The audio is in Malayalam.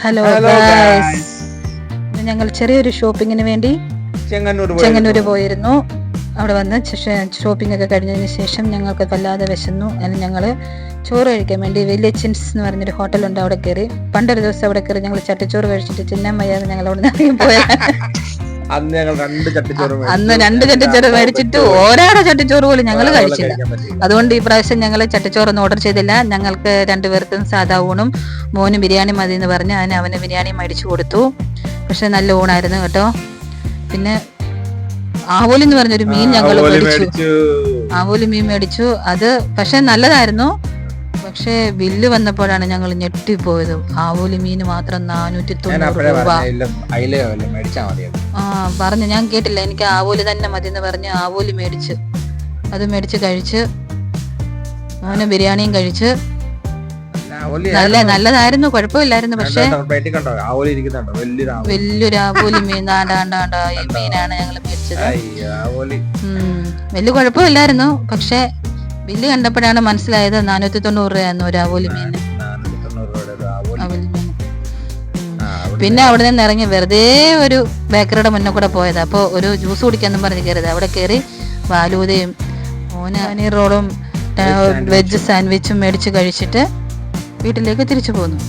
ഹലോ ഗൈസ്, ഞങ്ങൾ ചെറിയൊരു ഷോപ്പിങ്ങിന് വേണ്ടി ചെങ്ങന്നൂർ പോയിരുന്നു. അവിടെ വന്ന് ഷോപ്പിംഗ് ഒക്കെ കഴിഞ്ഞതിന് ശേഷം ഞങ്ങൾക്ക് വല്ലാതെ വിശന്നു. അതിന് ഞങ്ങൾ ചോറ് കഴിക്കാൻ വേണ്ടി വില്ലേജൻസ് എന്ന് പറഞ്ഞൊരു ഹോട്ടലുണ്ട്, അവിടെ കയറി. പണ്ടൊരു ദിവസം അവിടെ കയറി ഞങ്ങൾ ചട്ടിച്ചോറ് കഴിച്ചിട്ട് ചിന്നാൻ വയ്യാതെ ഞങ്ങൾ അവിടെ നിന്ന് ഇറങ്ങി പോയത്. അന്ന് 2 ചട്ടിച്ചോറ് മേടിച്ചിട്ട് ഒരാടെ ചട്ടിച്ചോറ് പോലും ഞങ്ങൾ കഴിച്ചില്ല. അതുകൊണ്ട് ഈ പ്രാവശ്യം ഞങ്ങൾ ചട്ടിച്ചോറൊന്നും ഓർഡർ ചെയ്തില്ല. ഞങ്ങൾക്ക് 2 പേർക്കും സാധാ ഊണും മോന് ബിരിയാണി മതി എന്ന് പറഞ്ഞ് അവന് ബിരിയാണി മേടിച്ചു കൊടുത്തു. പക്ഷെ നല്ല ഊണായിരുന്നു കേട്ടോ. പിന്നെ ആവോലി എന്ന് പറഞ്ഞൊരു മീൻ ഞങ്ങൾ മേടിച്ചു. ആവോലി മീൻ മേടിച്ചു. അത് പക്ഷെ നല്ലതായിരുന്നു. പക്ഷെ ബില്ല് വന്നപ്പോഴാണ് ഞങ്ങൾ ഞെട്ടിപ്പോയത്. ആവോലി മീൻ മാത്രം 490 രൂപ. പറഞ്ഞു, ഞാൻ കേട്ടില്ല. എനിക്ക് ആവോലി തന്നെ മതി എന്ന് പറഞ്ഞ് ആവോലി മേടിച്ച് കഴിച്ച് മോന് ബിരിയാണിയും കഴിച്ച്. നല്ലതായിരുന്നു, കുഴപ്പമില്ലായിരുന്നു. പക്ഷെ വലിയൊരു ആവോലി മീൻ ഈ മീനാണ് ഞങ്ങൾ മേടിച്ചത്. വലിയ കുഴപ്പമില്ലായിരുന്നു. പക്ഷെ ബില്ല് കണ്ടപ്പോഴാണ് മനസ്സിലായത് 490 രൂപയായിരുന്നു ഒരു ആവോലി മീന്. പിന്നെ അവിടെ നിന്ന് ഇറങ്ങി വെറുതെ ഒരു ബേക്കറിയുടെ മുന്നേ കൂടെ പോയത്. അപ്പോൾ ഒരു ജ്യൂസ് കുടിക്കാന്നും പറഞ്ഞ് കയറിയത്. അവിടെ കയറി ഫാലൂദയും പനീർ റോളും വെജ് സാൻഡ്വിച്ചും മേടിച്ച് കഴിച്ചിട്ട് വീട്ടിലേക്ക് തിരിച്ചു പോന്നു.